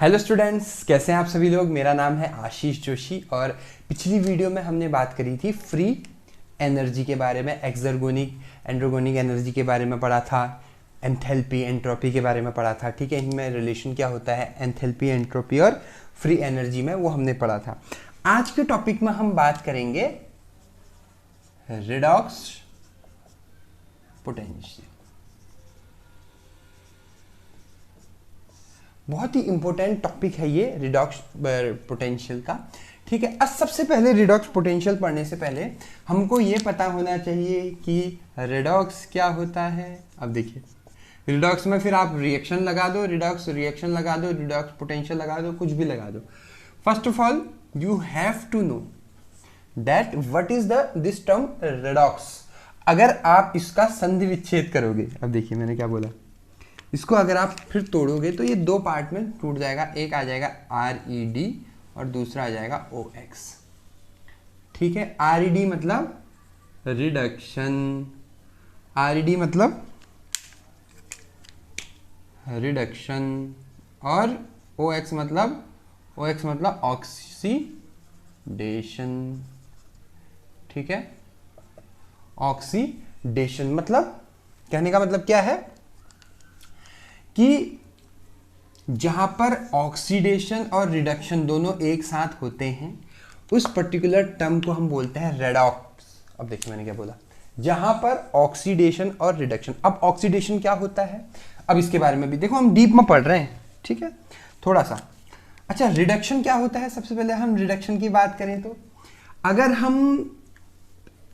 Hello students, कैसे हैं आप सभी लोग। मेरा नाम है आशीष जोशी और पिछली वीडियो में हमने बात करी थी फ्री एनर्जी के बारे में, एक्सर्गोनिक एंड्रोगोनिक एनर्जी के बारे में पढ़ा था, एंथैल्पी एंट्रोपी के बारे में पढ़ा था। ठीक है, इनमें रिलेशन क्या होता है एंथैल्पी एंट्रोपी और फ्री एनर्जी में, वो हमने पढ़ा था। आज के टॉपिक में हम बात करेंगे रिडॉक्स पोटेंशियल। बहुत ही इंपॉर्टेंट टॉपिक है ये रिडॉक्स पोटेंशियल का। ठीक है, अब सबसे पहले रिडॉक्स पोटेंशियल पढ़ने से पहले हमको ये पता होना चाहिए कि रिडॉक्स क्या होता है। अब देखिए, रिडॉक्स में फिर आप रिएक्शन लगा दो, रिडॉक्स रिएक्शन लगा दो, रिडॉक्स पोटेंशियल लगा दो, कुछ भी लगा दो। First of all you have to know that what is this term redox. अगर आप इसका संधि विच्छेद करोगे, अब देखिए मैंने क्या बोला, इसको अगर आप फिर तोड़ोगे तो ये दो पार्ट में टूट जाएगा। एक आ जाएगा RED और दूसरा आ जाएगा OX। ठीक है, RED मतलब रिडक्शन, RED मतलब रिडक्शन और OX मतलब ऑक्सीडेशन। ठीक है, ऑक्सीडेशन मतलब, कहने का मतलब क्या है कि जहां पर ऑक्सीडेशन और रिडक्शन दोनों एक साथ होते हैं उस पर्टिकुलर टर्म को हम बोलते हैं रेडॉक्स। अब देखिए मैंने क्या बोला, जहां पर ऑक्सीडेशन और रिडक्शन। अब ऑक्सीडेशन क्या होता है, अब इसके बारे में भी देखो, हम डीप में पढ़ रहे हैं। ठीक है, थोड़ा सा। अच्छा, रिडक्शन क्या होता है। सबसे पहले हम रिडक्शन की बात करें तो अगर हम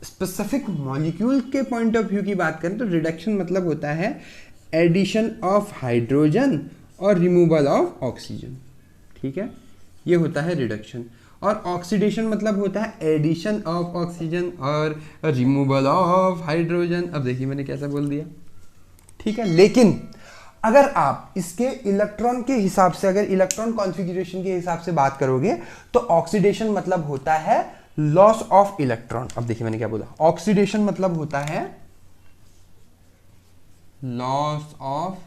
स्पेसिफिक मॉलिक्यूल के पॉइंट ऑफ व्यू की बात करें तो रिडक्शन मतलब होता है एडिशन ऑफ हाइड्रोजन और रिमूवल ऑफ ऑक्सीजन। ठीक है, ये होता है रिडक्शन। और ऑक्सीडेशन मतलब होता है एडिशन ऑफ ऑक्सीजन और रिमूवल ऑफ हाइड्रोजन। अब देखिए मैंने कैसा बोल दिया। ठीक है, लेकिन अगर आप इसके इलेक्ट्रॉन के हिसाब से, अगर इलेक्ट्रॉन कॉन्फ़िगरेशन के हिसाब से बात करोगे तो ऑक्सीडेशन मतलब होता है लॉस ऑफ इलेक्ट्रॉन। अब देखिए मैंने क्या बोला, ऑक्सीडेशन मतलब होता है लॉस ऑफ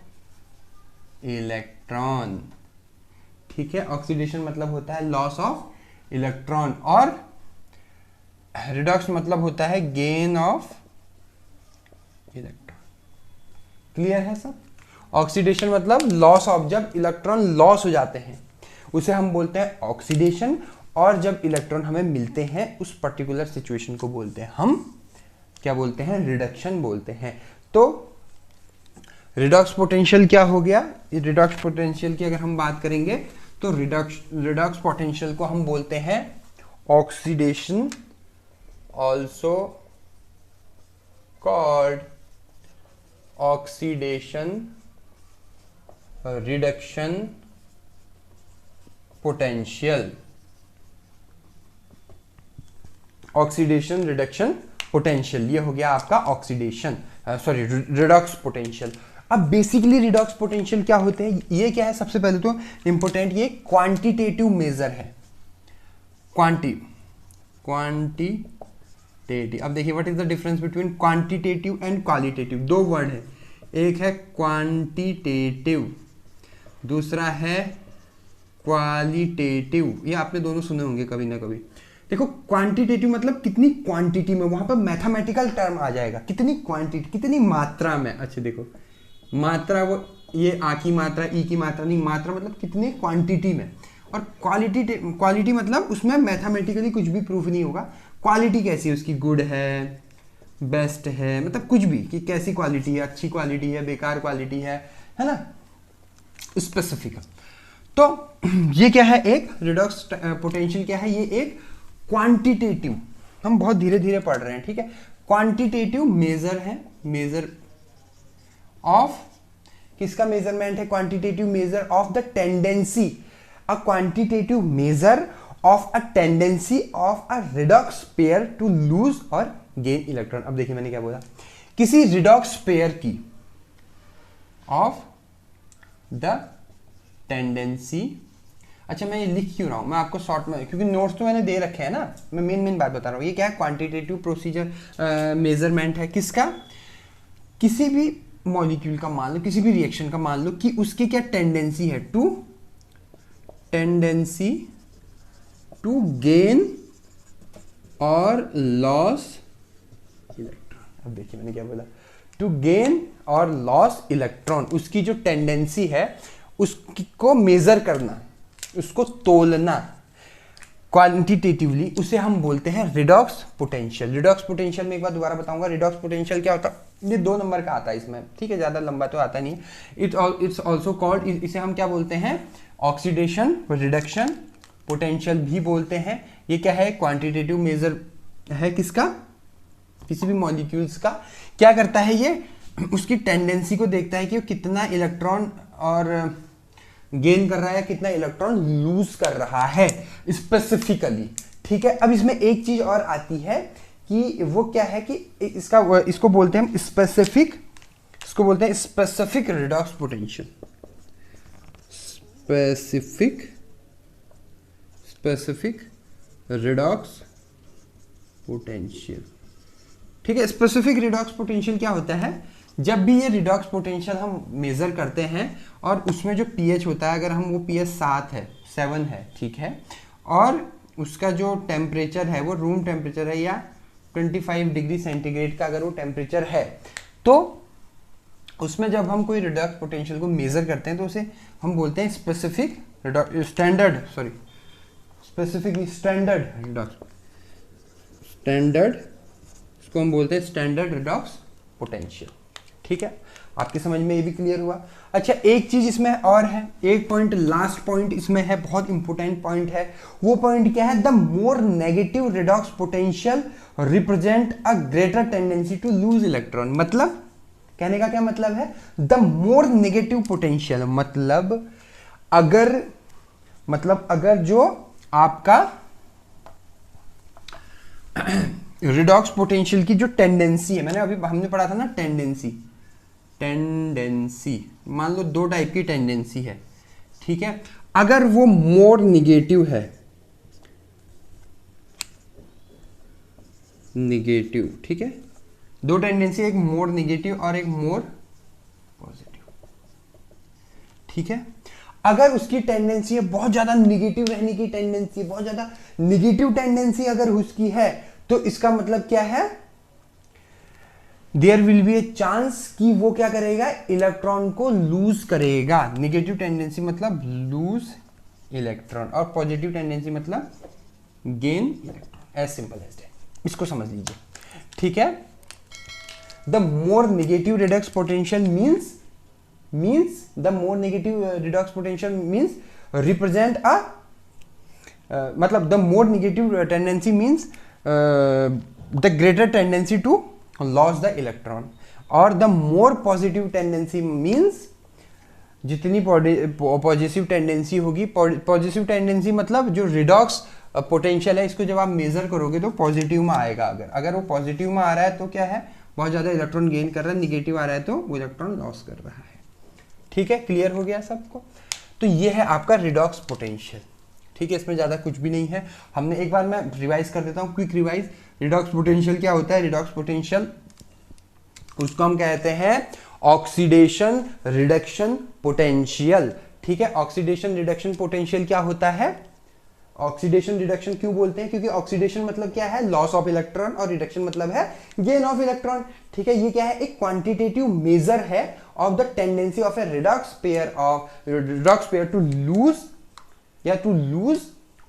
इलेक्ट्रॉन। ठीक है, ऑक्सीडेशन मतलब होता है लॉस ऑफ इलेक्ट्रॉन और रिडॉक्स मतलब होता है गेन ऑफ इलेक्ट्रॉन। क्लियर है सब। ऑक्सीडेशन मतलब लॉस ऑफ, जब इलेक्ट्रॉन लॉस हो जाते हैं उसे हम बोलते हैं ऑक्सीडेशन, और जब इलेक्ट्रॉन हमें मिलते हैं उस पर्टिकुलर सिचुएशन को बोलते हैं हम क्या बोलते हैं, रिडक्शन बोलते हैं। तो रिडॉक्स पोटेंशियल क्या हो गया। रिडॉक्स पोटेंशियल की अगर हम बात करेंगे तो रिडॉक्स पोटेंशियल को हम बोलते हैं oxidation, also called oxidation reduction potential. Oxidation reduction potential, ये हो गया आपका ऑक्सीडेशन रिडॉक्स पोटेंशियल। अब बेसिकली रिडॉक्स पोटेंशियल क्या होते हैं, ये क्या है। सबसे पहले तो इंपॉर्टेंट, ये क्वांटिटेटिव मेजर है। क्वांटिटेटिव। अब देखिए what is the difference between quantitative and qualitative. दो वर्ड है, एक है क्वांटिटेटिव, दूसरा है क्वालिटेटिव। ये आपने दोनों सुने होंगे कभी ना कभी। देखो, क्वांटिटेटिव मतलब कितनी क्वांटिटी में, वहां पर मैथमेटिकल टर्म आ जाएगा, कितनी क्वांटिटी, कितनी मात्रा में। अच्छा देखो, मात्रा वो ये आ की मात्रा, ई की मात्रा नहीं, मात्रा मतलब कितने क्वांटिटी में। और क्वालिटी मतलब उसमें मैथमेटिकली कुछ भी प्रूफ नहीं होगा। क्वालिटी कैसी है उसकी, गुड है, बेस्ट है, मतलब कुछ भी कि कैसी क्वालिटी है, अच्छी क्वालिटी है, बेकार क्वालिटी है ना, स्पेसिफिक। तो ये क्या है, एक रिडॉक्स पोटेंशियल क्या है, ये एक क्वांटिटेटिव, हम बहुत धीरे धीरे पढ़ रहे हैं। ठीक है, क्वांटिटेटिव मेजर है, मेजर ऑफ, किसका मेजरमेंट है, quantitative measure of the tendency, a quantitative measure of a tendency of a redox pair to lose और गेन इलेक्ट्रॉन। अब देखिए मैंने क्या बोला, किसी रिडॉक्स पेयर की ऑफ द टेंडेंसी। अच्छा, मैं ये लिख क्यों रहा हूं, मैं आपको शॉर्ट में, क्योंकि नोट्स तो मैंने दे रखे हैं ना, मैं मेन बात बता रहा हूं। ये क्या है, क्वांटिटेटिव प्रोसीजर मेजरमेंट है, किसका, किसी भी मॉलिक्यूल का मान लो, किसी भी रिएक्शन का मान लो कि उसकी क्या टेंडेंसी है टू टेंडेंसी टू गेन और लॉस इलेक्ट्रॉन। अब देखिए मैंने क्या बोला, टू गेन और लॉस इलेक्ट्रॉन, उसकी जो टेंडेंसी है उसको मेजर करना, उसको तोलना क्वांटिटेटिवली, उसे हम बोलते हैं रिडॉक्स पोटेंशियल। रिडॉक्स पोटेंशियल में एक बार दोबारा बताऊंगा, रिडॉक्स पोटेंशियल क्या होता है, ये 2 नंबर का आता है इसमें, ठीक है, ज्यादा लंबा तो आता नहीं। इट्स ऑल्सो कॉल्ड, इसे हम क्या बोलते हैं, ऑक्सीडेशन रिडक्शन पोटेंशियल भी बोलते हैं। ये क्या है, क्वांटिटेटिव मेजर है किसका, किसी भी मॉलिक्यूल्स का। क्या करता है ये, उसकी टेंडेंसी को देखता है कि वो कितना इलेक्ट्रॉन और गेन कर रहा है, कितना इलेक्ट्रॉन लूज कर रहा है स्पेसिफिकली, ठीक है। अब इसमें एक चीज और आती है कि वो क्या है कि इसको बोलते हैं हम स्पेसिफिक, इसको बोलते हैं specific redox potential, specific redox potential, ठीक है। स्पेसिफिक रिडॉक्स पोटेंशियल क्या होता है, जब भी ये रिडॉक्स पोटेंशियल हम मेजर करते हैं और उसमें जो पीएच होता है, अगर हम वो पीएच 7 है, ठीक है, और उसका जो टेम्परेचर है वो रूम टेम्परेचर है या 25 डिग्री सेंटीग्रेड का अगर वो टेम्परेचर है, तो उसमें जब हम कोई रिडॉक्स पोटेंशियल को मेजर करते हैं तो उसे हम बोलते हैं स्पेसिफिक इसको हम बोलते हैं स्टैंडर्ड रिडॉक्स पोटेंशियल, ठीक है। आपके समझ में ये भी क्लियर हुआ। अच्छा, एक चीज इसमें और है, एक पॉइंट, लास्ट पॉइंट इसमें है, बहुत इंपॉर्टेंट पॉइंट है। वो पॉइंट क्या है, the more negative redox potential represent a greater tendency to lose electron. मतलब कहने का क्या मतलब है, द मोर नेगेटिव पोटेंशियल, मतलब अगर जो आपका रिडॉक्स पोटेंशियल की जो टेंडेंसी है, मैंने अभी हमने पढ़ा था ना टेंडेंसी, मान लो 2 टाइप की टेंडेंसी है, ठीक है। अगर वो मोर निगेटिव है, ठीक है, 2 टेंडेंसी, एक मोर निगेटिव और एक मोर पॉजिटिव, ठीक है। अगर उसकी टेंडेंसी है बहुत ज्यादा निगेटिव रहने की टेंडेंसी, बहुत ज्यादा निगेटिव टेंडेंसी अगर उसकी है, तो इसका मतलब क्या है, there will be a chance कि वो क्या करेगा, इलेक्ट्रॉन को लूज करेगा। निगेटिव टेंडेंसी मतलब लूज इलेक्ट्रॉन और पॉजिटिव टेंडेंसी मतलब gain electron, as simple as that. इसको समझ लीजिए, ठीक है। The more negative redox potential means the more negative redox potential means represent a मतलब the more negative tendency means the greater tendency to loss the electron, और the more positive tendency means जितनी positive tendency होगी, positive tendency मतलब जो redox potential है, इसको जब आप मेजर करोगे तो पॉजिटिव में आएगा। अगर वो पॉजिटिव में आ रहा है तो क्या है, बहुत ज्यादा इलेक्ट्रॉन गेन कर रहा है, निगेटिव आ रहा है तो वो इलेक्ट्रॉन लॉस कर रहा है, ठीक है। क्लियर हो गया सबको। तो ये है आपका रिडॉक्स पोटेंशियल, ठीक है। इसमें ज्यादा कुछ भी नहीं है। हमने एक बार मैं रिवाइज कर देता हूँ, क्विक रिवाइज। रिडॉक्स पोटेंशियल क्या होता है, रिडॉक्स पोटेंशियल उसको हम कहते हैं ऑक्सीडेशन रिडक्शन पोटेंशियल, ठीक है। ऑक्सीडेशन रिडक्शन पोटेंशियल क्या होता है, ऑक्सीडेशन रिडक्शन क्यों बोलते हैं, क्योंकि ऑक्सीडेशन मतलब क्या है, लॉस ऑफ इलेक्ट्रॉन, और रिडक्शन मतलब है गेन ऑफ इलेक्ट्रॉन, ठीक है। ये क्या है, एक क्वांटिटेटिव मेजर है of the tendency of a redox pair to lose या टू लूज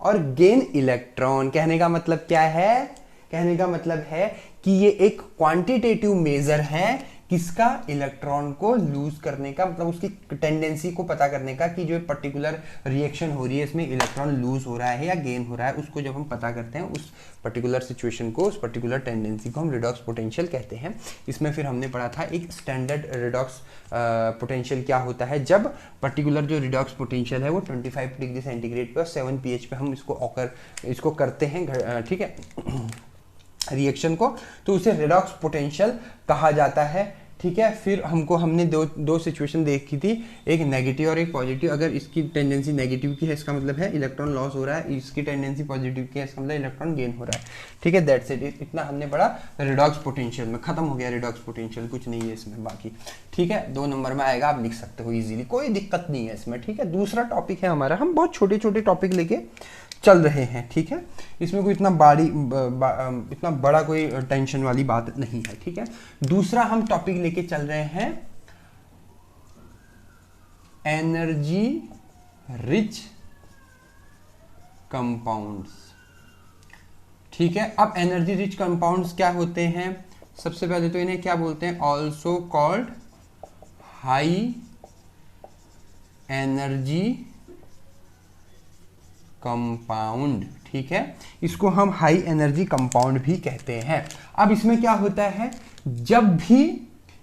और गेन इलेक्ट्रॉन। कहने का मतलब क्या है, कहने का मतलब है कि ये एक क्वांटिटेटिव मेजर है किसका, इलेक्ट्रॉन को लूज करने का, मतलब उसकी टेंडेंसी को पता करने का कि जो पर्टिकुलर रिएक्शन हो रही है इसमें इलेक्ट्रॉन लूज हो रहा है या गेन हो रहा है, उसको जब हम पता करते हैं उस पर्टिकुलर सिचुएशन को, उस पर्टिकुलर टेंडेंसी को हम रिडॉक्स पोटेंशियल कहते हैं। इसमें फिर हमने पढ़ा था एक स्टैंडर्ड रिडॉक्स पोटेंशियल क्या होता है, जब पर्टिकुलर जो रिडॉक्स पोटेंशियल है वो 25 डिग्री सेंटीग्रेड पे और 7 pH पे हम इसको करते हैं, ठीक है, रिएक्शन को, तो उसे रिडॉक्स पोटेंशियल कहा जाता है, ठीक है। फिर हमने दो सिचुएशन देखी थी, एक नेगेटिव और एक पॉजिटिव। अगर इसकी टेंडेंसी नेगेटिव की है इसका मतलब है इलेक्ट्रॉन लॉस हो रहा है, इसकी टेंडेंसी पॉजिटिव की है इसका मतलब इलेक्ट्रॉन गेन हो रहा है। ठीक है, दैट्स इट। इतना हमने पढ़ा रिडॉक्स पोटेंशियल में, खत्म हो गया रिडॉक्स पोटेंशियल, कुछ नहीं है इसमें बाकी। ठीक है, 2 नंबर में आएगा, आप लिख सकते हो इजीली, कोई दिक्कत नहीं है इसमें। ठीक है, दूसरा टॉपिक है हमारा, हम बहुत छोटे छोटे टॉपिक लेके चल रहे हैं। ठीक है, इसमें कोई इतना इतना बड़ा कोई टेंशन वाली बात नहीं है। ठीक है, दूसरा हम टॉपिक लेके चल रहे हैं एनर्जी रिच कंपाउंड्स। ठीक है, अब एनर्जी रिच कंपाउंड्स क्या होते हैं? सबसे पहले तो इन्हें क्या बोलते हैं? Also called high energy compound. ठीक है, इसको हम हाई एनर्जी कंपाउंड भी कहते हैं। अब इसमें क्या होता है, जब भी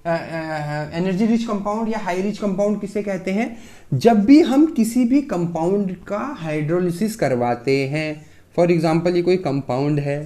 एनर्जी रिच कंपाउंड या हाई रिच कंपाउंड किसे कहते हैं? जब भी हम किसी भी कंपाउंड का हाइड्रोलिसिस करवाते हैं। फॉर एग्जांपल ये कोई कंपाउंड है,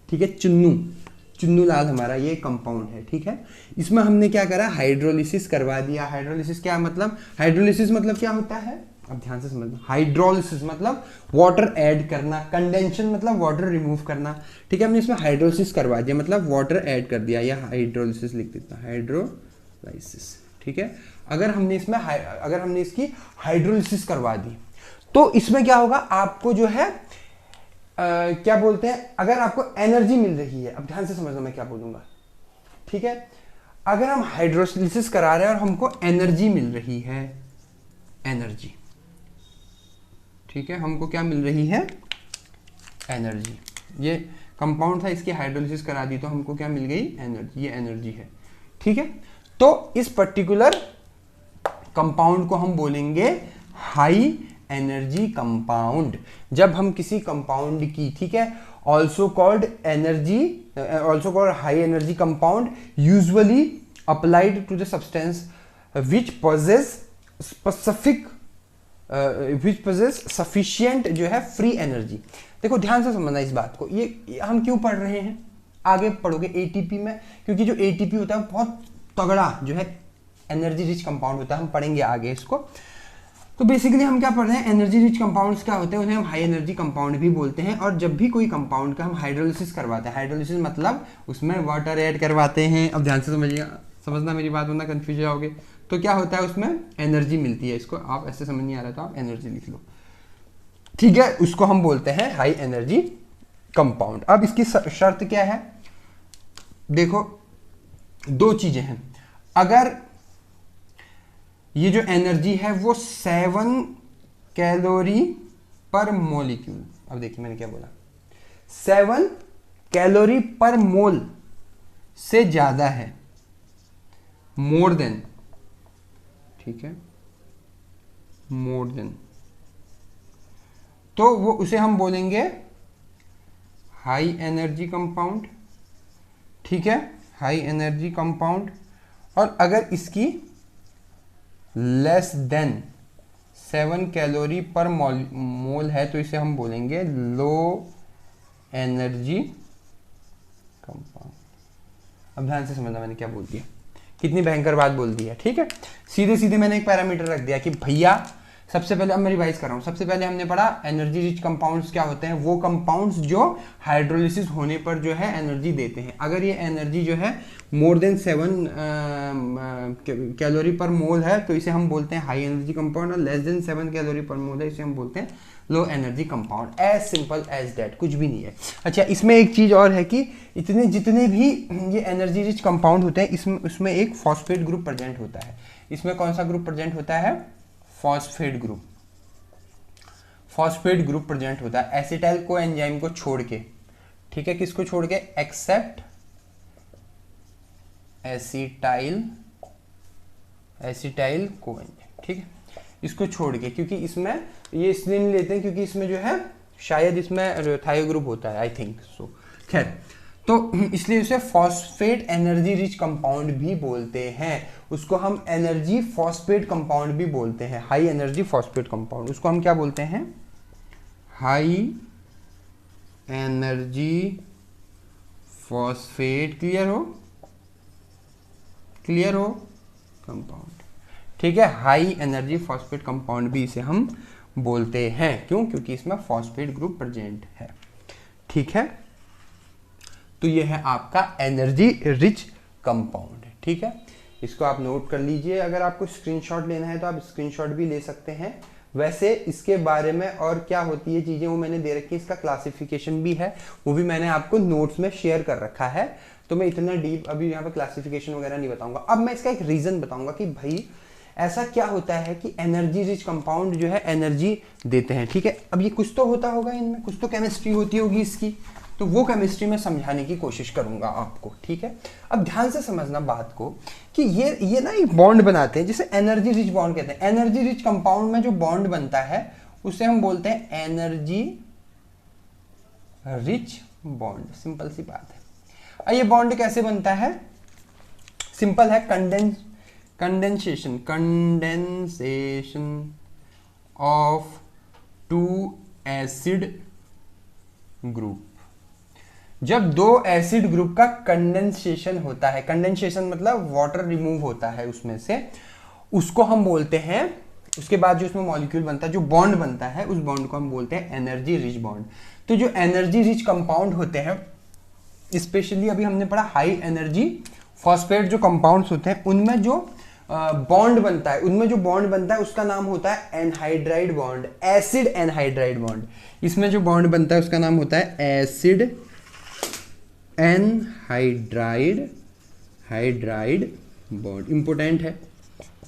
ठीक है, चुन्नू लाल हमारा ये कंपाउंड है। ठीक है, इसमें हमने क्या करा? हाइड्रोलिसिस करवा दिया। हाइड्रोलिसिस क्या मतलब? हाइड्रोलिसिस मतलब क्या होता है? अब ध्यान से समझना। हाइड्रोलिसिस मतलब वाटर ऐड करना, कंडेंशन मतलब वाटर रिमूव करना। ठीक है, हमने इसमें हाइड्रोलिसिस करवा दिया मतलब वाटर ऐड कर दिया, या हाइड्रोलिसिस लिख देता, हाइड्रोलाइसिस। ठीक है, अगर हमने इसकी हाइड्रोलिसिस करवा दी तो इसमें क्या होगा? आपको जो है क्या बोलते हैं, अगर आपको एनर्जी मिल रही है, अब ध्यान से समझना मैं क्या बोलूंगा। ठीक है, अगर हम हाइड्रोलिसिस करा रहे हैं और हमको एनर्जी मिल रही है, एनर्जी, ठीक है, हमको क्या मिल रही है? एनर्जी। ये कंपाउंड था, इसकी हाइड्रोलिसिस करा दी तो हमको क्या मिल गई? एनर्जी। ये एनर्जी है। ठीक है, तो इस पर्टिकुलर कंपाउंड को हम बोलेंगे हाई एनर्जी कंपाउंड। जब हम किसी कंपाउंड की, ठीक है, also called high energy compound usually applied to the substance which possess sufficient जो है फ्री एनर्जी। देखो ध्यान से समझना इस बात को, ये हम क्यों पढ़ रहे हैं? आगे पढ़ोगे एटीपी में, क्योंकि जो एटीपी होता है बहुत तगड़ा जो है एनर्जी रिच कंपाउंड होता है, हम पढ़ेंगे आगे इसको। तो बेसिकली हम क्या पढ़ रहे हैं? एनर्जी रिच कंपाउंड्स क्या होते हैं? उन्हें हम हाई एनर्जी कंपाउंड भी बोलते हैं। और जब भी कोई कंपाउंड का हम हाइड्रोलिसिस करवाते हैं, हाइड्रोलिसिस मतलब उसमें वाटर ऐड करवाते हैं। अब ध्यान से समझना मेरी बात, वरना कंफ्यूज जाओगे। तो क्या होता है? उसमें एनर्जी मिलती है। इसको आप ऐसे समझ नहीं आ रहा तो आप एनर्जी लिख लो। ठीक है, उसको हम बोलते हैं हाई एनर्जी कंपाउंड। अब इसकी शर्त क्या है? देखो 2 चीजें हैं। अगर ये जो एनर्जी है वो 7 कैलोरी पर मोलिक्यूल, अब देखिए मैंने क्या बोला, 7 कैलोरी पर मोल से ज्यादा है, मोर देन, ठीक है, मोर देन, तो वो उसे हम बोलेंगे हाई एनर्जी कंपाउंड। ठीक है, हाई एनर्जी कंपाउंड। और अगर इसकी less than 7 calorie per mole है तो इसे हम बोलेंगे लो एनर्जी कंपाउंड। अब ध्यान से समझना मैंने क्या बोल दिया, कितनी भयंकर बात बोल दी है। ठीक है, सीधे सीधे मैंने एक पैरामीटर रख दिया कि भैया सबसे पहले, अब मैं रिवाइज कर रहा हूं, सबसे पहले हमने पढ़ा एनर्जी रिच कंपाउंड्स क्या होते हैं? वो कंपाउंड्स जो हाइड्रोलिसिस होने पर जो है एनर्जी देते हैं। अगर ये एनर्जी जो है more than 7 calorie per mole है तो इसे हम बोलते हैं हाई एनर्जी कंपाउंड, और less than 7 calorie per mole है इसे हम बोलते हैं low energy compound. As simple as that, कुछ भी नहीं है। अच्छा, इसमें एक चीज और है कि जितने भी ये एनर्जी रिच कंपाउंड होते हैं इसमें एक फॉस्फेट ग्रुप प्रेजेंट होता है। इसमें कौन सा ग्रुप प्रेजेंट होता है? Phosphate group. Phosphate group present होता है एसिटाइल को एंजाइम को छोड़ के। ठीक है, किसको छोड़ के? Except acetyl coenzyme. ठीक है, इसको छोड़ के, क्योंकि इसमें ये इसलिए नहीं लेते हैं क्योंकि इसमें जो है शायद इसमें थायो ग्रुप होता है, आई थिंक सो। खैर, तो इसलिए उसे फॉस्फेट एनर्जी रिच कंपाउंड भी बोलते हैं। उसको हम एनर्जी फॉस्फेट कंपाउंड भी बोलते हैं, हाई एनर्जी फॉस्फेट कंपाउंड। उसको हम क्या बोलते हैं? High energy phosphate. क्लियर हो? क्लियर हो? कंपाउंड, ठीक है। हाई एनर्जी फॉस्फेट कंपाउंड भी इसे हम बोलते हैं। क्यों? क्योंकि इसमें फॉस्फेट ग्रुप प्रेजेंट है, ठीक है। तो ये है आपका एनर्जी रिच कंपाउंड, ठीक है। इसको आप नोट कर लीजिए। अगर आपको स्क्रीनशॉट लेना है तो आप स्क्रीनशॉट भी ले सकते हैं। वैसे इसके बारे में और क्या होती है चीजें वो मैंने दे रखी है, इसका क्लासिफिकेशन भी है, वो भी मैंने आपको नोट्स में शेयर कर रखा है। तो मैं इतना डीप अभी यहाँ पे क्लासिफिकेशन वगैरह नहीं बताऊंगा। अब मैं इसका एक रीजन बताऊंगा कि भाई ऐसा क्या होता है कि एनर्जी रिच कंपाउंड जो है एनर्जी देते हैं, ठीक है। अब ये कुछ तो होता होगा इनमें, कुछ तो केमिस्ट्री होती होगी इसकी, तो वो केमिस्ट्री में समझाने की कोशिश करूंगा आपको, ठीक है। अब ध्यान से समझना बात को कि ये ना एक बॉन्ड बनाते हैं जिसे एनर्जी रिच बॉन्ड कहते हैं। एनर्जी रिच कंपाउंड में जो बॉन्ड बनता है उसे हम बोलते हैं एनर्जी रिच बॉन्ड। सिंपल सी बात है। अब ये बॉन्ड कैसे बनता है? सिंपल है, condensation of two acid group. जब दो एसिड ग्रुप का कंडेंसेशन होता है, कंडेंसेशन मतलब वाटर रिमूव होता है उसमें से, उसको हम बोलते हैं, उसके बाद जो उसमें मॉलिक्यूल बनता है, जो बॉन्ड बनता है, उस बॉन्ड को हम बोलते हैं एनर्जी रिच बॉन्ड। तो जो एनर्जी रिच कंपाउंड होते हैं, स्पेशली अभी हमने पढ़ा हाई एनर्जी फॉस्फेट जो कंपाउंड्स होते हैं, उनमें जो बॉन्ड बनता है, उनमें जो बॉन्ड बनता है उसका नाम होता है anhydride bond, acid anhydride bond. इसमें जो बॉन्ड बनता है उसका नाम होता है एसिड एनहाइड्राइड बॉन्ड। इंपॉर्टेंट है,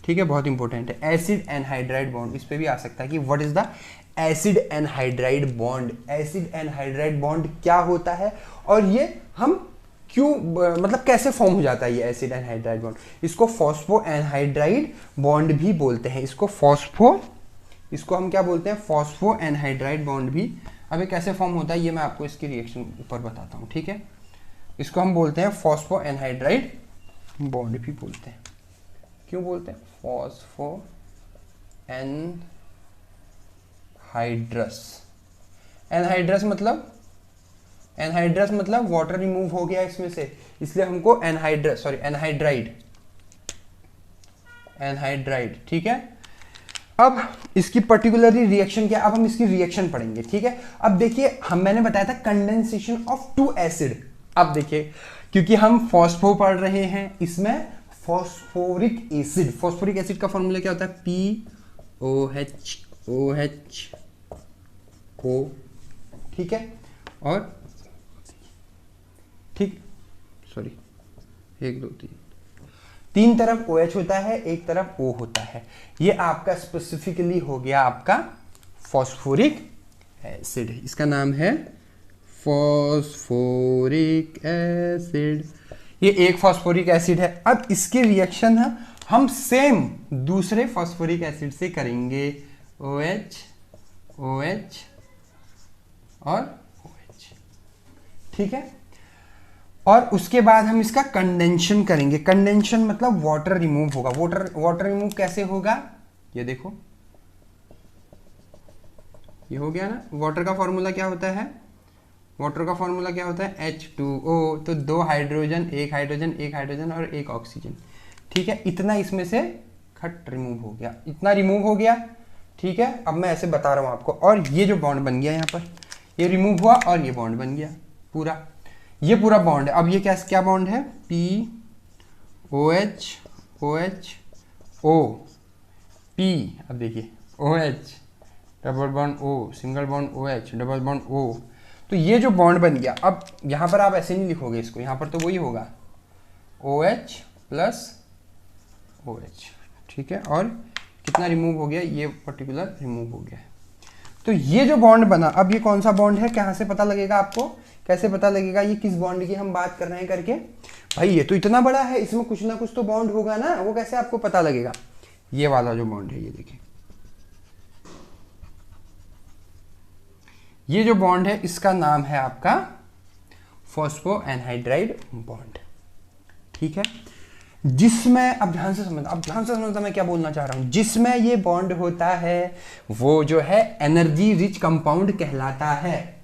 ठीक है, बहुत इंपॉर्टेंट है। एसिड एनहाइड्राइड बॉन्ड, इस पे भी आ सकता है कि what is the acid anhydride bond. Acid anhydride bond क्या होता है और ये हम क्यों, मतलब कैसे फॉर्म हो जाता है ये एसिड एनहाइड्राइड बॉन्ड। इसको फॉस्फो एनहाइड्राइड बॉन्ड भी बोलते हैं। इसको हम क्या बोलते हैं? फॉस्फो एनहाइड्राइड बॉन्ड भी। अब ये कैसे फॉर्म होता है ये मैं आपको इसकी रिएक्शन ऊपर बताता हूँ, ठीक है। इसको हम बोलते हैं फॉस्फो एनहाइड्राइड बॉन्ड भी बोलते हैं। क्यों बोलते हैं? फॉस्फो एनहाइड्रस मतलब वाटर रिमूव हो गया इसमें से, इसलिए हमको एनहाइड्राइड, ठीक है। अब इसकी पर्टिकुलरली रिएक्शन क्या? अब हम इसकी रिएक्शन पढ़ेंगे, ठीक है। अब देखिए, मैंने बताया था कंडेंसेशन ऑफ टू एसिड। अब देखिए, क्योंकि हम फॉस्फो पढ़ रहे हैं, इसमें फॉस्फोरिक एसिड का फॉर्मूला क्या होता है? POHO, ठीक है। और ठीक, सॉरी, 1 2 3 तीन तरफ OH होता है, एक तरफ O होता है। ये आपका स्पेसिफिकली हो गया आपका फॉस्फोरिक एसिड। इसका नाम है फॉस्फोरिक एसिड। ये एक फॉस्फोरिक एसिड है। अब इसकी रिएक्शन है हम सेम दूसरे फॉस्फोरिक एसिड से करेंगे, OH और OH, ठीक है। और उसके बाद हम इसका कंडेंशन करेंगे। कंडेंशन मतलब वाटर रिमूव होगा। वाटर रिमूव कैसे होगा? ये देखो, ये हो गया ना। वाटर का फॉर्मूला क्या होता है? H2O। तो 2 हाइड्रोजन, एक हाइड्रोजन और एक ऑक्सीजन, ठीक है। इतना इसमें से खट रिमूव हो गया, इतना रिमूव हो गया, ठीक है। अब मैं ऐसे बता रहा हूं आपको। और ये जो बॉन्ड बन गया यहाँ पर, ये रिमूव हुआ और ये बॉन्ड बन गया पूरा, ये पूरा बॉन्ड है। अब ये क्या बॉन्ड है? POH OH O P। अब देखिए, OH double bond O, single bond OH, double bond O। तो ये जो बॉन्ड बन गया, अब यहाँ पर आप ऐसे नहीं लिखोगे इसको, यहाँ पर तो वही होगा OH प्लस OH, ठीक है। और कितना रिमूव हो गया? ये पर्टिकुलर रिमूव हो गया। तो ये जो बॉन्ड बना, अब ये कौन सा बॉन्ड है? कहाँ से पता लगेगा आपको? कैसे पता लगेगा ये किस बॉन्ड की हम बात कर रहे हैं करके? भाई ये तो इतना बड़ा है, इसमें कुछ ना कुछ तो बॉन्ड होगा ना, वो कैसे आपको पता लगेगा? ये वाला जो बॉन्ड है, ये देखिए, ये जो बॉन्ड है इसका नाम है आपका फॉस्फो एनहाइड्राइड बॉन्ड, ठीक है। जिसमें, अब ध्यान से समझना मैं क्या बोलना चाह रहा हूं। जिसमें ये बॉन्ड होता है वो जो है एनर्जी रिच कंपाउंड कहलाता है,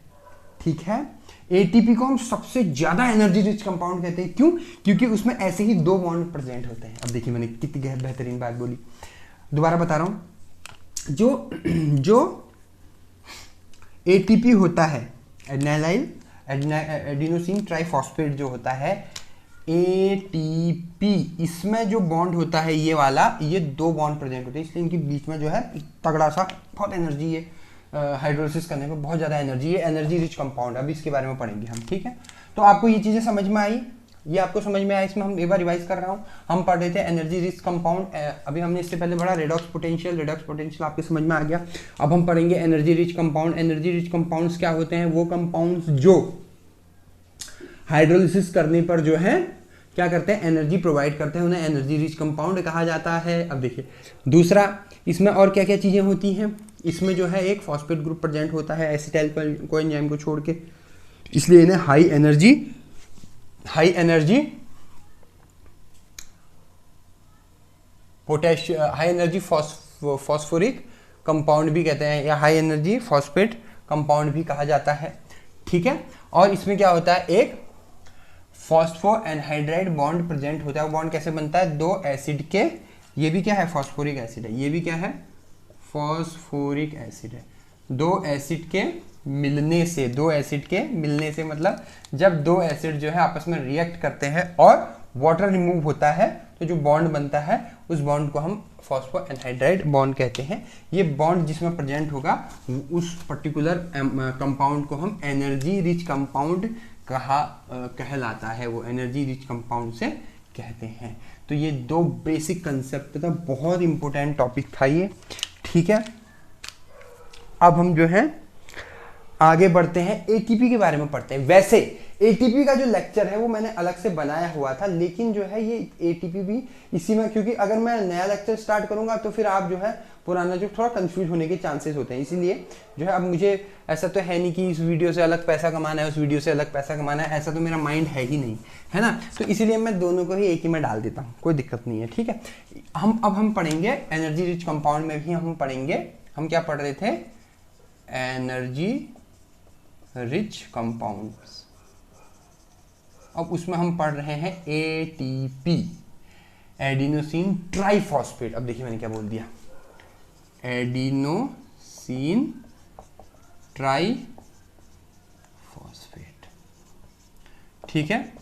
ठीक है। एटीपी को हम सबसे ज्यादा एनर्जी रिच कंपाउंड कहते हैं। क्यों? क्योंकि उसमें ऐसे ही 2 बॉन्ड प्रेजेंट होते हैं। अब देखिए मैंने कितनी बेहतरीन बात बोली, दोबारा बता रहा हूं। जो एटीपी होता है, एडिनोसिन ट्राइफॉस्फेट जो होता है एटीपी, इसमें जो बॉन्ड होता है ये वाला, ये 2 बॉन्ड प्रेजेंट होते हैं, इसलिए इनके बीच में जो है तगड़ा सा बहुत एनर्जी है, हाइड्रोलिसिस करने में बहुत ज़्यादा एनर्जी है, एनर्जी रिच कंपाउंड। अभी इसके बारे में पढ़ेंगे हम, ठीक है। तो आपको ये चीज़ें समझ में आई, ये आपको समझ में आया, इसमें हम एक बार रिवाइज कर रहा हूँ। हम पढ़ रहे थे एनर्जी रिच कंपाउंड, अभी हमने इससे पहले पढ़ा रेडॉक्स पोटेंशियल आपके समझ में आ गया। अब हम पढ़ेंगे energy rich compound. Energy rich compounds क्या होते हैं? वो कंपाउंड्स जो हाइड्रोलिसिस करने पर जो है क्या करते हैं, एनर्जी प्रोवाइड करते हैं, उन्हें एनर्जी रिच कंपाउंड कहा जाता है। अब देखिए दूसरा, इसमें और क्या क्या चीज़ें होती हैं, इसमें जो है एक फॉस्फेट ग्रुप प्रेजेंट होता है एसिटाइल कोएंजाइम को छोड़ के, इसलिए इन्हें हाई एनर्जी फॉस्फोरिक कंपाउंड भी कहते हैं, या हाई एनर्जी फॉस्फेट कंपाउंड भी कहा जाता है, ठीक है। और इसमें क्या होता है, एक फॉस्फो एनहाइड्राइड बॉन्ड प्रेजेंट होता है। वो बॉन्ड कैसे बनता है? 2 एसिड के, ये भी क्या है, फॉस्फोरिक एसिड है, ये भी क्या है, फॉस्फोरिक एसिड है। 2 एसिड के मिलने से, 2 एसिड के मिलने से मतलब जब 2 एसिड जो है आपस में रिएक्ट करते हैं और वाटर रिमूव होता है तो जो बॉन्ड बनता है उस बॉन्ड को हम फॉस्फो एनहाइड्राइड बॉन्ड कहते हैं। ये बॉन्ड जिसमें प्रेजेंट होगा उस पर्टिकुलर कंपाउंड को हम एनर्जी रिच कंपाउंड कहलाता है, वो एनर्जी रिच कंपाउंड से कहते हैं। तो ये 2 बेसिक कंसेप्ट था, बहुत इंपॉर्टेंट टॉपिक था ये, ठीक है। अब हम जो है आगे बढ़ते हैं, एटीपी के बारे में पढ़ते हैं। वैसे एटीपी का जो लेक्चर है वो मैंने अलग से बनाया हुआ था, लेकिन जो है ये एटीपी भी इसी में, क्योंकि अगर मैं नया लेक्चर स्टार्ट करूंगा तो फिर आप जो है पुराना जो थोड़ा कंफ्यूज होने के चांसेस होते हैं, इसीलिए जो है अब मुझे ऐसा तो है नहीं कि इस वीडियो से अलग पैसा कमाना है, उस वीडियो से अलग पैसा कमाना है, ऐसा तो मेरा माइंड है ही नहीं, है ना। तो इसीलिए मैं दोनों को ही एक ही में डाल देता हूँ, कोई दिक्कत नहीं है, ठीक है। अब हम पढ़ेंगे एनर्जी रिच कंपाउंड में भी हम पढ़ेंगे, हम क्या पढ़ रहे थे, एनर्जी रिच कंपाउंड्स। अब उसमें हम पढ़ रहे हैं एटीपी, एडिनोसिन ट्राइफॉस्फेट। अब देखिए मैंने क्या बोल दिया, एडिनोसिन ट्राइफॉस्फेट, ठीक है।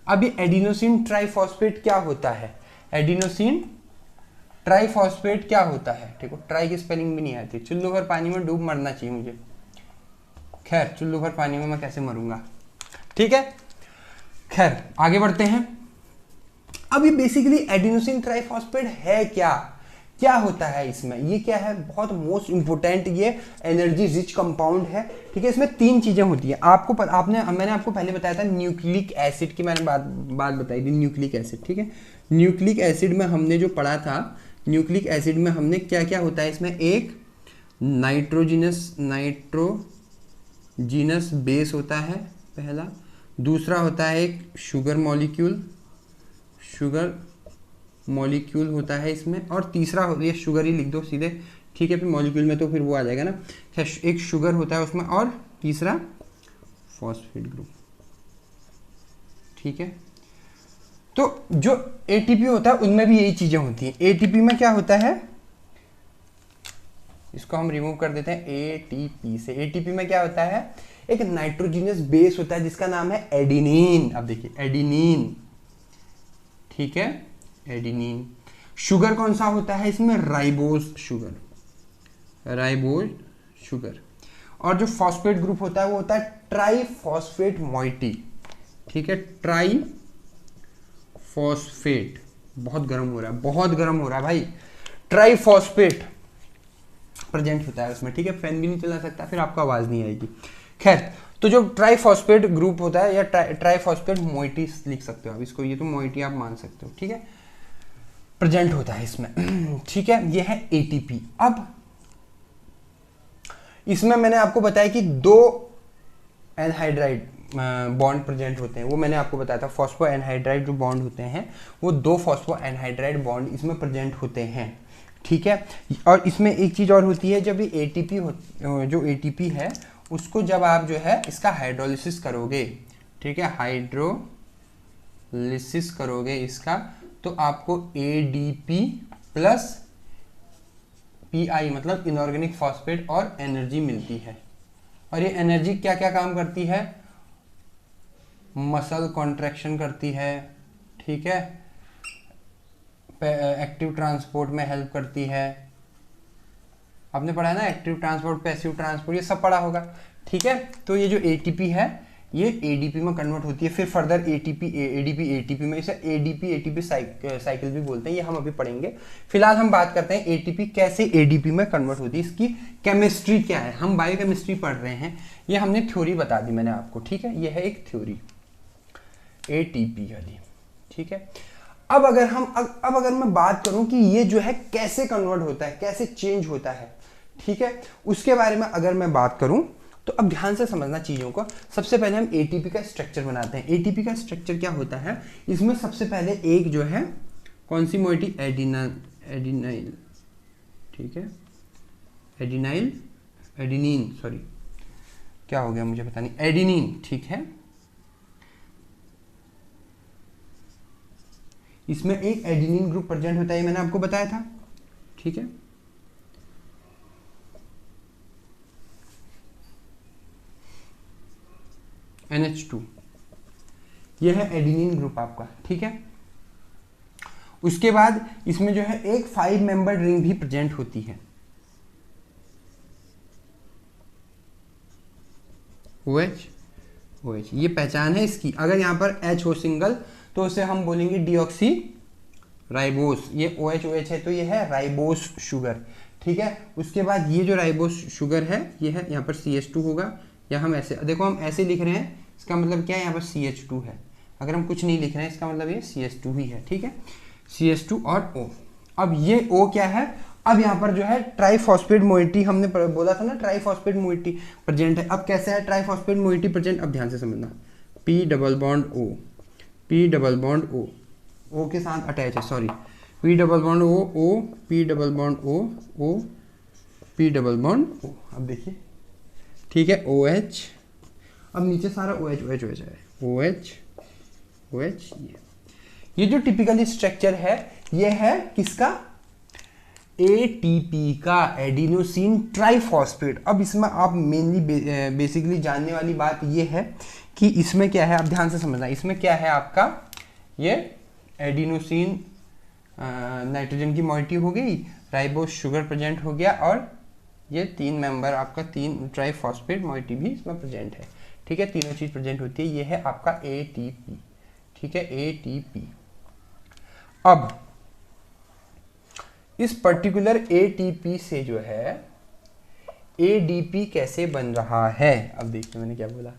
अब ये एडिनोसिन ट्राइफॉस्फेट क्या होता है, एडिनोसिन ट्राइफॉस्फेट क्या होता है, ठीक है। ट्राई की स्पेलिंग भी नहीं आती, चुल्लू भर पानी में डूब मरना चाहिए मुझे, खैर चुल्लू भर पानी में मैं कैसे मरूंगा, ठीक है। खैर आगे बढ़ते हैं। अब ये बेसिकली एडिनोसिन ट्राइफॉस्फेट है क्या, क्या होता है इसमें, ये क्या है, बहुत मोस्ट इंपोर्टेंट ये एनर्जी रिच कंपाउंड है, ठीक है। इसमें 3 चीजें होती है, मैंने आपको पहले बताया था न्यूक्लिक एसिड की, मैंने बात बताई थी, न्यूक्लिक एसिड, ठीक है। न्यूक्लिक एसिड में हमने जो पढ़ा था, न्यूक्लिक एसिड में हमने क्या क्या होता है, इसमें एक नाइट्रोजीनस बेस होता है पहला, दूसरा होता है एक शुगर मॉलिक्यूल होता है इसमें, और तीसरा ये शुगर ही लिख दो सीधे, ठीक है, फिर मॉलिक्यूल में तो फिर वो आ जाएगा ना, एक शुगर होता है उसमें, और तीसरा फॉस्फेट ग्रुप, ठीक है। तो जो एटीपी होता है उनमें भी यही चीजें होती हैं। एटीपी में क्या होता है, इसको हम रिमूव कर देते हैं एटीपी से। एटीपी में क्या होता है, एक नाइट्रोजीनियस बेस होता है जिसका नाम है एडिनिन। अब देखिए एडिनिन, ठीक है, एडिनिन। शुगर कौन सा होता है इसमें, राइबोज शुगर। और जो फॉस्फेट ग्रुप होता है वो होता है ट्राइफॉस्फेट मॉइटी, ठीक है, ट्राइफॉस्फेट। बहुत गर्म हो रहा है भाई, ट्राइफॉस्फेट प्रेजेंट होता है उसमें, ठीक है। फैन भी नहीं चला सकता, फिर आपको आवाज नहीं आएगी। खैर, तो जो ट्राइफॉस्फेट ग्रुप होता है, या ट्राइफॉस्फेट मोइटी लिख सकते हो आप इसको, ये तो मोइटी आप मान सकते हो, ठीक है, प्रेजेंट होता है इसमें, ठीक है। ये है एटीपी। अब इसमें मैंने आपको बताया कि 2 एनहाइड्राइड बॉन्ड प्रेजेंट होते हैं, वो मैंने आपको बताया था, फॉस्फो एनहाइड्राइड जो बॉन्ड होते हैं वो 2 फॉस्फो एनहाइड्राइड बॉन्ड इसमें प्रेजेंट होते हैं, ठीक है। और इसमें एक चीज और होती है, जब ये एटीपी है उसको जब आप जो है इसका हाइड्रोलिसिस करोगे, ठीक है, हाइड्रोलिसिस करोगे इसका, तो आपको ADP प्लस PI मतलब इनऑर्गेनिक फॉस्फेट और एनर्जी मिलती है। और ये एनर्जी क्या क्या काम करती है? मसल कॉन्ट्रैक्शन करती है, ठीक है, एक्टिव ट्रांसपोर्ट में हेल्प करती है। आपने पढ़ा है ना एक्टिव ट्रांसपोर्ट, पैसिव ट्रांसपोर्ट, ये सब पढ़ा होगा, ठीक है। तो ये जो ATP है ये ADP में कन्वर्ट होती है, फिर फर्दर ADP में, इसे ADP साइकिल भी बोलते हैं, ये हम अभी पढ़ेंगे। फिलहाल हम बात करते हैं ATP कैसे ADP में कन्वर्ट होती है, इसकी केमिस्ट्री क्या है। हम बायोकेमिस्ट्री पढ़ रहे हैं, ये हमने थ्योरी बता दी मैंने आपको, ठीक है, ये है एक थ्योरी ATP वाली, ठीक है। अब अगर मैं बात करूं कि ये जो है कैसे कन्वर्ट होता है, कैसे चेंज होता है, ठीक है, उसके बारे में अगर मैं बात करूं तो अब ध्यान से समझना चीजों को। सबसे पहले हम ATP का स्ट्रक्चर बनाते हैं। ATP का स्ट्रक्चर क्या होता है, इसमें सबसे पहले एक जो है कौन सी मोइटी, एडिनाइल, ठीक है, एडिनिन, सॉरी क्या हो गया मुझे पता नहीं, एडिनिन, ठीक है। इसमें एक एडिनिन ग्रुप प्रेजेंट होता है, मैंने आपको बताया था, ठीक है। NH2 यह है एडिनिन ग्रुप आपका, ठीक है। उसके बाद इसमें जो है एक 5 मेंबर रिंग भी प्रेजेंट होती है, OH, ये पहचान है इसकी। अगर यहाँ पर H हो सिंगल तो उसे हम बोलेंगे डीऑक्सी राइबोस, ये OH है तो ये है राइबोस शुगर, ठीक है। उसके बाद ये जो राइबोस शुगर है ये है, यहाँ पर CH2 होगा, या हम ऐसे देखो, हम ऐसे लिख रहे हैं, इसका मतलब क्या है, यहाँ पर CH2 है। अगर हम कुछ नहीं लिख रहे हैं इसका मतलब ये CH2 ही है, ठीक है, CH2 और O। अब ये O क्या है, अब यहाँ पर जो है ट्राइफॉस्फेट मोइटी, हमने बोला था ना ट्राइफॉस्फेट मोइटी प्रेजेंट है। अब कैसे है ट्राइफॉस्फेट मोइटी प्रेजेंट, अब ध्यान से समझना, P double bond O, P double bond O, O के साथ अटैच है, sorry, P double bond O, P double bond O, P double bond O। अब देखिए, ठीक है, OH, अब नीचे सारा OH है, OH, ये जो टिपिकल स्ट्रक्चर है ये है किसका, ATP का, एडिनोसिन ट्राइफॉस्फेट। अब इसमें आप मेनली बेसिकली जानने वाली बात ये है कि इसमें क्या है, आप ध्यान से समझना, इसमें क्या है आपका, ये एडिनोसिन नाइट्रोजन की मॉइटी हो गई, राइबोस शुगर प्रेजेंट हो गया, और ये 3 मेंबर आपका 3 ट्राइफॉस्फेट मॉइटी भी इसमें प्रेजेंट है, ठीक है, तीनों चीज प्रेजेंट होती है, ये है आपका ATP, ठीक है, ATP। अब इस पर्टिकुलर ATP से जो है ADP कैसे बन रहा है, अब देखिए मैंने क्या बोला।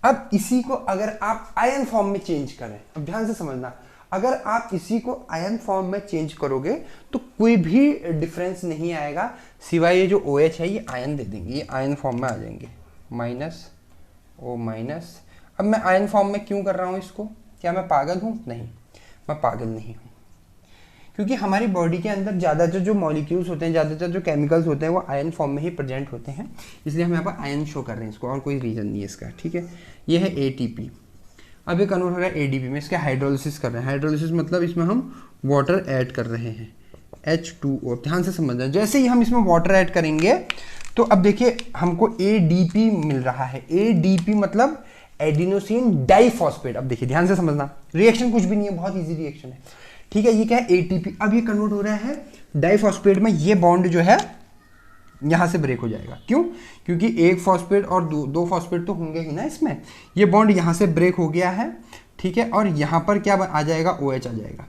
अब इसी को अगर आप आयन फॉर्म में चेंज करें, अब ध्यान से समझना, अगर आप इसी को आयन फॉर्म में चेंज करोगे तो कोई भी डिफरेंस नहीं आएगा, सिवाय ये जो OH है ये आयन दे देंगे, ये आयन फॉर्म में आ जाएंगे, -O-। अब मैं आयन फॉर्म में क्यों कर रहा हूँ इसको, क्या मैं पागल हूँ? नहीं, मैं पागल नहीं हूँ, क्योंकि हमारी बॉडी के अंदर ज़्यादातर जो मॉलिक्यूल्स होते हैं, ज़्यादातर जो केमिकल्स होते हैं वो आयन फॉर्म में ही प्रेजेंट होते हैं, इसलिए हम यहाँ पर आयन शो कर रहे हैं इसको, और कोई रीज़न नहीं है इसका, ठीक है। ये है ATP, अब ये कन्वर्ट हो रहा है ADP में, इसका हाइड्रोलिसिस कर रहे हैं। हाइड्रोलिसिस मतलब इसमें हम वाटर ऐड कर रहे हैं, H2O। ध्यान से समझना, जैसे ही हम इसमें वाटर ऐड करेंगे तो अब देखिए हमको ADP मिल रहा है। ADP मतलब एडिनोसिन डाइफॉस्फेट। अब देखिए ध्यान से समझना, रिएक्शन कुछ भी नहीं है, बहुत इजी रिएक्शन है, ठीक है। ये क्या है, ATP। अब ये कन्वर्ट हो रहा है डाइफॉस्फेट में, ये बॉन्ड जो है यहां से ब्रेक हो जाएगा। क्यों? क्योंकि एक फॉस्फेट और दो फॉस्फेट तो होंगे ही ना इसमें, ये बॉन्ड यहां से ब्रेक हो गया है, ठीक है। और यहां पर क्या आ जाएगा, OH आ जाएगा।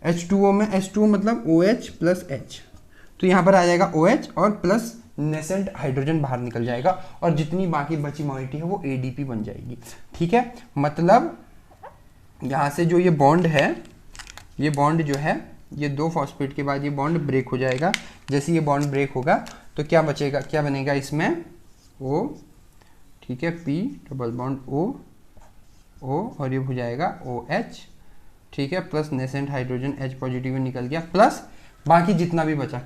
H2O में H2O मतलब OH प्लस H, तो यहां पर आ जाएगा OH और प्लस नेसेंट हाइड्रोजन बाहर निकल जाएगा, और जितनी बाकी बची मॉइटी है वो ADP बन जाएगी, ठीक है। मतलब यहां से जो ये बॉन्ड है, ये बॉन्ड जो है, ये 2 फॉस्फेट के बाद ये बॉन्ड ब्रेक हो जाएगा। जैसे ये बॉन्ड ब्रेक होगा तो क्या बचेगा, क्या बनेगा इसमें, O, ठीक है, P डबल बॉन्ड O, और ये हो जाएगा OH, ठीक है, plus nascent hydrogen H positive में निकल गया, प्लस बाकी जितना भी बचा,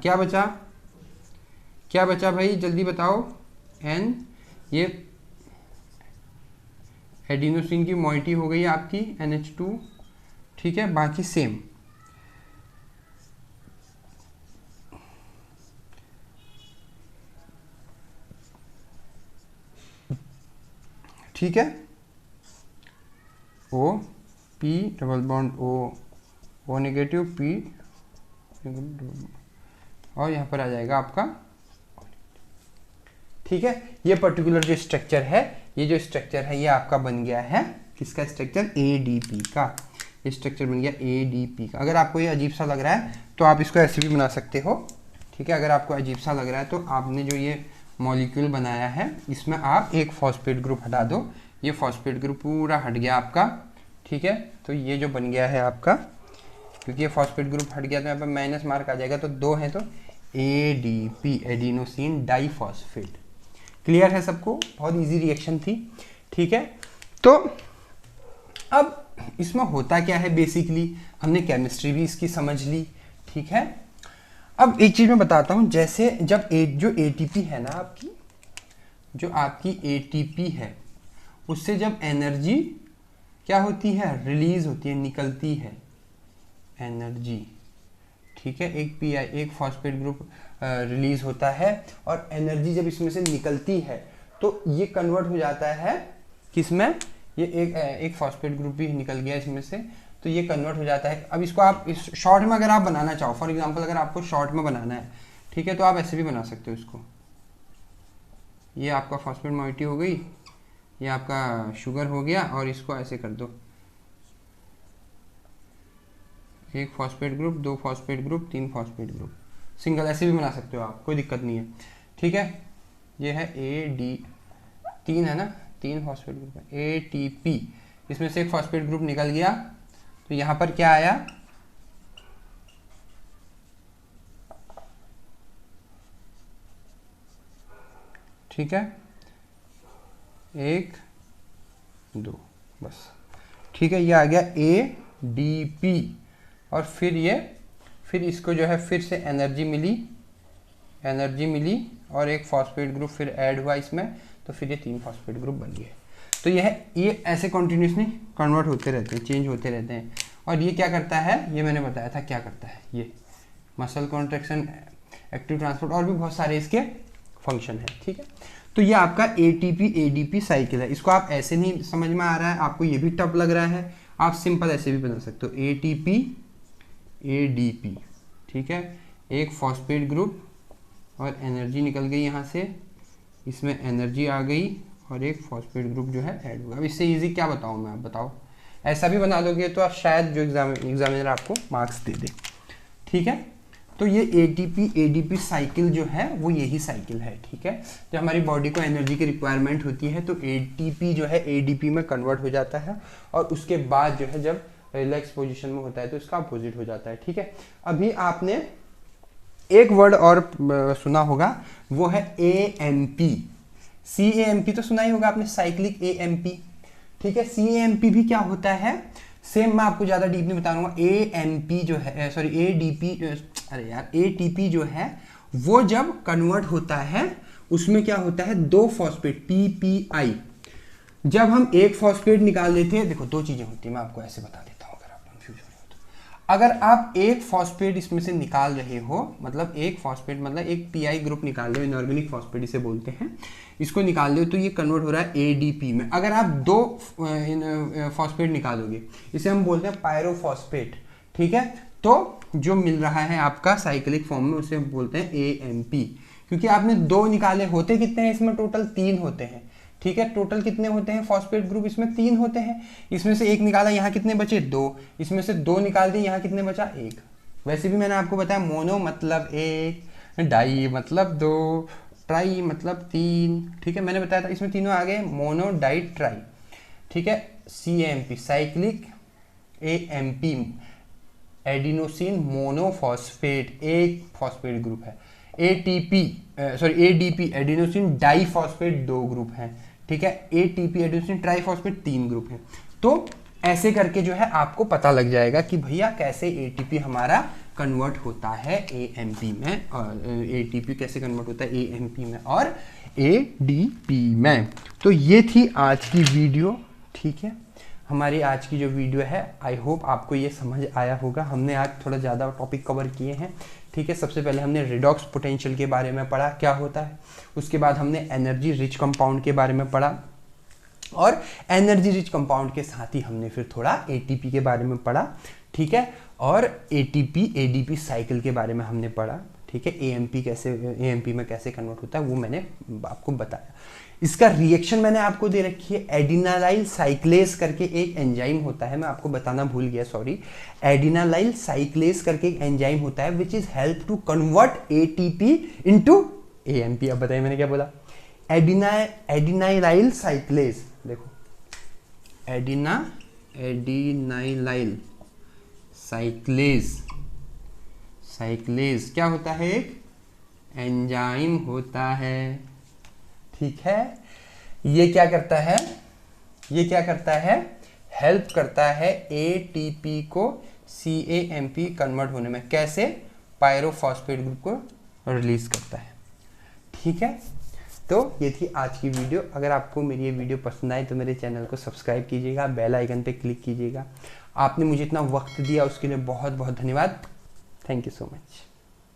क्या बचा भाई जल्दी बताओ, N, ये एडिनोसिन की मोइटी हो गई आपकी NH2, ठीक है, बाकी सेम। ठीक है, O P double bond O negative P, और यहाँ पर आ जाएगा आपका, ठीक है। ये पर्टिकुलर जो स्ट्रक्चर है, ये जो स्ट्रक्चर है, ये आपका बन गया है किसका स्ट्रक्चर, ADP का। ये स्ट्रक्चर बन गया ADP का। अगर आपको ये अजीब सा लग रहा है तो आप इसको ऐसे भी बना सकते हो, ठीक है। अगर आपको अजीब सा लग रहा है तो आपने जो ये मॉलिक्यूल बनाया है, इसमें आप एक फॉस्फेट ग्रुप हटा दो, ये फॉस्फेट ग्रुप पूरा हट गया आपका, ठीक है। तो ये जो बन गया है आपका, क्योंकि ये फॉस्फेट ग्रुप हट गया तो यहाँ पर माइनस मार्क आ जाएगा, तो 2 है तो ADP, एडिनोसिन डाइफॉस्फेट। क्लियर है सबको? बहुत इजी रिएक्शन थी, ठीक है। तो अब इसमें होता क्या है, बेसिकली हमने केमिस्ट्री भी इसकी समझ ली, ठीक है। अब एक चीज मैं बताता हूं, जैसे जब जो ATP है ना आपकी, जो आपकी ATP है, उससे जब एनर्जी क्या होती है, रिलीज होती है, निकलती है एनर्जी, ठीक है। एक PI, एक फॉस्फेट ग्रुप रिलीज होता है, और एनर्जी जब इसमें से निकलती है तो ये कन्वर्ट हो जाता है किसमें, ये एक फॉस्फेट ग्रुप भी निकल गया इसमें से, तो ये कन्वर्ट हो जाता है। अब इसको आप इस शॉर्ट में अगर आप बनाना चाहो, फॉर एग्जांपल अगर आपको शॉर्ट में बनाना है, ठीक है, तो आप ऐसे भी बना सकते हो इसको। ये आपका फॉस्फेट मोइटी हो गई, ये आपका शुगर हो गया, और इसको ऐसे कर दो, एक phosphate group, 2 phosphate group, 3 phosphate group, single, ऐसे भी बना सकते हो आप, कोई दिक्कत नहीं है, ठीक है। ये है तीन है ना, 3 फॉस्फेट ग्रुप है, ATP, इसमें से एक फॉस्फेट ग्रुप निकल गया, तो यहां पर क्या आया, ठीक है, 1 2 बस, ठीक है। ये आ गया ADP, और फिर इसको जो है फिर से एनर्जी मिली, और एक फॉस्फेट ग्रुप फिर ऐड हुआ इसमें, तो फिर ये 3 फॉस्फेट ग्रुप बन गए। तो ये ऐसे कंटिन्यूसली कन्वर्ट होते रहते हैं, चेंज होते रहते हैं। और ये क्या करता है, ये मैंने बताया था क्या करता है, ये मसल कॉन्ट्रैक्शन, एक्टिव ट्रांसपोर्ट, और भी बहुत सारे इसके फंक्शन है, ठीक है। तो ये आपका ATP ADP साइकिल है। इसको आप ऐसे नहीं समझ में आ रहा है, आपको ये भी टफ लग रहा है, आप सिंपल ऐसे भी बना सकते हो, ATP ADP, ठीक है। एक फॉस्फेट ग्रुप, और एनर्जी निकल गई यहाँ से, इसमें एनर्जी आ गई, और एक फॉस्फेट ग्रुप जो है ऐड होगा। अब इससे इजी क्या बताऊँ मैं, आप बताओ। ऐसा भी बना लोगे तो आप शायद जो एग्जामिनर आपको मार्क्स दे दे, ठीक है। तो ये ATP ADP साइकिल जो है वो यही साइकिल है, ठीक है। जब हमारी बॉडी को एनर्जी की रिक्वायरमेंट होती है तो ATP जो है ADP में कन्वर्ट हो जाता है, और उसके बाद जो है जब रिलैक्स पोजीशन में होता है तो इसका अपोजिट हो जाता है, ठीक है। अभी आपने एक वर्ड और सुना होगा, वो है AMP, CAMP तो सुना ही होगा आपने, साइक्लिक AMP, ठीक है। CAMP भी क्या होता है, सेम, मैं आपको ज्यादा डीप नहीं बताऊंगा। AMP जो है, सॉरी ADP, अरे यार, ATP जो है वो जब कन्वर्ट होता है, उसमें क्या होता है, 2 फॉस्फेट PPI, जब हम एक फॉस्फेट निकाल लेते हैं, देखो 2 चीजें होती है, मैं आपको ऐसे बता देता हूं अगर आप कंफ्यूज हो रहे हो तो। अगर आप एक फॉस्फेट इसमें से निकाल रहे हो, मतलब एक फॉस्फेट, मतलब एक PI ग्रुप निकाल रहे हो, इनऑर्गेनिक फॉस्फेट इसे बोलते हैं, इसको निकाल रहे हो तो ये कन्वर्ट हो रहा है ADP में। अगर आप 2 फॉस्फेट निकालोगे, इसे हम बोलते हैं पायरोफॉस्फेट, ठीक है, तो जो मिल रहा है आपका साइक्लिक फॉर्म में उसे हम बोलते हैं AMP, क्योंकि आपने 2 निकाले, होते कितने हैं इसमें, टोटल 3 होते हैं, ठीक है। टोटल कितने होते हैं फॉस्फेट ग्रुप, इसमें 3 होते हैं, इसमें से एक निकाला, यहाँ कितने बचे, 2, इसमें से 2 निकाल दिए, यहाँ कितने बचा, 1। वैसे भी मैंने आपको बताया, मोनो मतलब 1, डाई मतलब 2, ट्राई मतलब 3, ठीक है, मैंने बताया था, इसमें तीनों आ गए, मोनो डाई ट्राई, ठीक है। CAMP cyclic AMP, adenosine monophosphate, एक फॉस्फेट ग्रुप है। ADP एडिनोसिन डाइफॉस्फेट 2 ग्रुप हैं, ठीक है। ATP एडिनोसिन ट्राइफॉस्फेट 3 ग्रुप हैं। तो ऐसे करके जो है आपको पता लग जाएगा कि भैया कैसे ATP हमारा कन्वर्ट होता है AMP में, और ATP कैसे कन्वर्ट होता है AMP में, और ADP में। तो ये थी आज की वीडियो, ठीक है। हमारी आज की जो वीडियो है, आई होप आपको ये समझ आया होगा। हमने आज थोड़ा ज़्यादा टॉपिक कवर किए हैं, ठीक है। सबसे पहले हमने रिडॉक्स पोटेंशियल के बारे में पढ़ा, क्या होता है। उसके बाद हमने एनर्जी रिच कंपाउंड के बारे में पढ़ा, और एनर्जी रिच कंपाउंड के साथ ही हमने फिर थोड़ा ATP के बारे में पढ़ा, ठीक है। और ATP ADP साइकिल के बारे में हमने पढ़ा, ठीक है। AMP में कैसे कन्वर्ट होता है वो मैंने आपको बताया। इसका रिएक्शन मैंने आपको दे रखी है। एडिनालाइल साइक्लेस करके एक एंजाइम होता है, मैं आपको बताना भूल गया, सॉरी। एडिनालाइल साइक्लेस करके एक एंजाइम होता है which is help to convert ATP into AMP। अब बताइए मैंने क्या बोला। एडिनाइलाइल साइक्लेस, देखो एडिनाइलाइल साइक्लेस क्या होता है, एक एंजाइम होता है, ठीक है। ये क्या करता है, हेल्प करता है ATP को CAMP कन्वर्ट होने में। कैसे, पायरोफॉस्फेट ग्रुप को रिलीज करता है, ठीक है। तो ये थी आज की वीडियो। अगर आपको मेरी ये वीडियो पसंद आए तो मेरे चैनल को सब्सक्राइब कीजिएगा, बेल आइकन पे क्लिक कीजिएगा। आपने मुझे इतना वक्त दिया उसके लिए बहुत बहुत धन्यवाद। Thank you so much.